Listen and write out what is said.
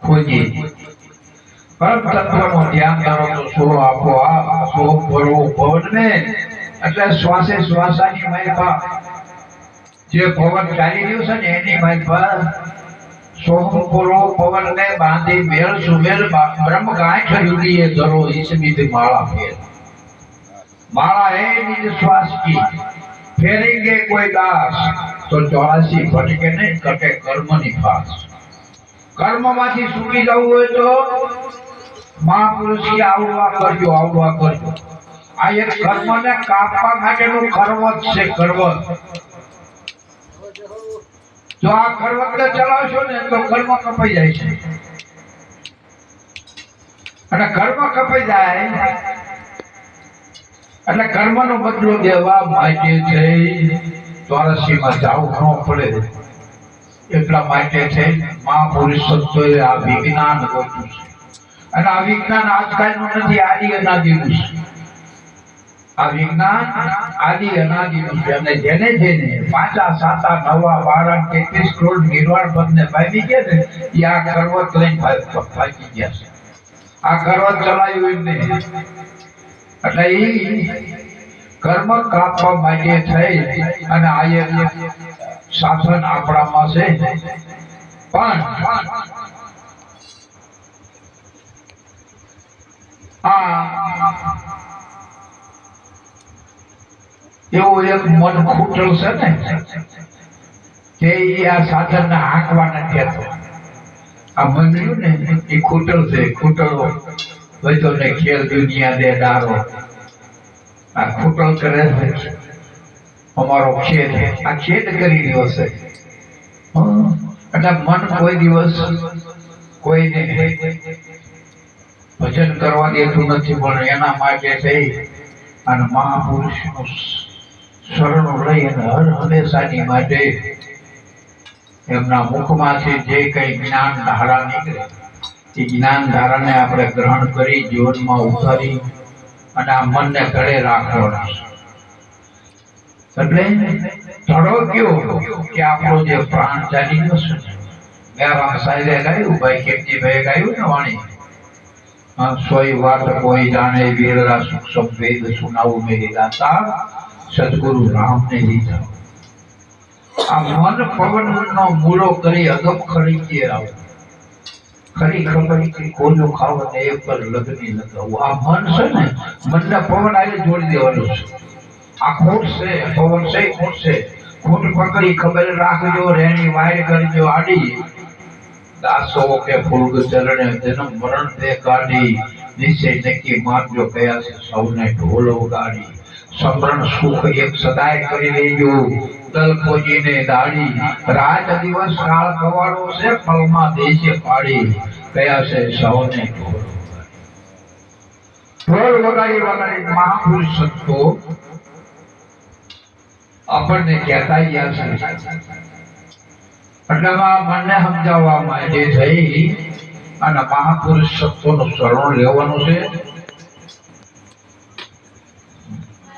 ખોજી પરમ તત્વનું ધ્યાન કરો તો સો આપો આ સો ભરો પવનને એટલે શ્વાસે શ્વાસાની માયપા જે પવન ચાલી રહ્યું છે ને એની માયપા સોમ પૂરો પવનને બાંધી મેળ સુમેળ બ્રહ્મ ગાંઠ યુગીએ ધરો ઈસમીત માળા ફેર माला है निज श्वास की फेरेंगे कोई दास तो 84 भटके नहीं कटे कर्म निफास कर्म माथी सुखी जाऊ હોય તો મહાપુરુષ की આવવા કરજો આ એક કર્મને કાપવા માટેનું કરવત છે કરવત જો આ કરવતને ચલાવશો ને તો કર્મ કપાઈ જાય છે અને કર્મ કપાઈ જાય એટલે કર્મનો બદલો દેવા માટે છે 84 માં જાવું ન પડે એટલા માટે છે મહાપુરુષ સંતોએ આ વિજ્ઞાન ગોઠવ્યું છે અને આ વિજ્ઞાન આજકાલનું નથી આદિ અનાદિનું છે આ વિજ્ઞાન આદિ અનાદિનું છે અને જેને જેને 5 7 9 12 33 કરોડ નિર્વાણ પદને પામી ગયા ને એ આ કરવત લઈને ભાગી ગયા છે આ કરવત ચલાવ્યું ને એટલે એ કર્મ કાપવા માટે થઈ અને આ એક શાસન આપણામાં છે પણ એવું એક મન ખૂટલ છે ને કે આ સાધનને હાંકવા નથી દેતો આ મન રહ્યું ને એ ખૂટલ છે ખૂટલો બધો ને ખેલ દુનિયા દે દારો આ ખૂટલ કરે છે અમારો ખેદ આ ખેદ કરી રહ્યો છે એટલે મન કોઈ દિવસ કોઈને ભજન કરવા દેતું નથી પણ એના માટે થઈ અને મહાપુરુષનું શરણ લઈ અને હર હંમેશાની માટે એમના મુખમાંથી જે કઈ જ્ઞાન ધારા નીકળે એ જ્ઞાન ધારાને આપણે ગ્રહણ કરી જીવનમાં ઉતારી અને આ મનને ઘરે રાખવાનું એટલે ધડો કયો કે આપણો જે પ્રાણ ચાલી ગયો છે મેરા સાહેબે ગાયું ભાઈ કેમજીભાઈએ ગાયું ને વાણી સોઈ વાત કોઈ જાણે વીરરા સુખ સંવેદ સુનાવું મેરી દાતા સદગુરુ રામને લીધા આ મન પવનનો મૂળો કરી અદબ ખરી કે આવો ખરી ખબર કે કોનો ખાવ ને એ પર લગની લગાવું આ મન છે ને મનને પવન આવી જોડી દેવાનું છે આ ખોટ છે પવન છે ખોટ છે ખોટ પકડી ખબર રાખજો રેણી વાય કરજો આડી દાસો કે ફૂલ ચરણે જન્મ મરણ દે કાઢી નિશ્ચય નક્કી માર્જો કયા છે સૌને ઢોલ વગાડી સમરણ સુખ એક સદાય કરી લેજો દલ ખોજીને દાડી રાત દિવસ કાળ કવાડો છે ફળમાં દેશે પાડી કયા છે સૌને ઢોલ વગાડી મહાપુરુષ સંતો આપણને કહેતા ગયા છે એટલામાં મને સમજાવવા માટે થઈ અને મહાપુરુષ સંતોનું શરણ લેવાનું છે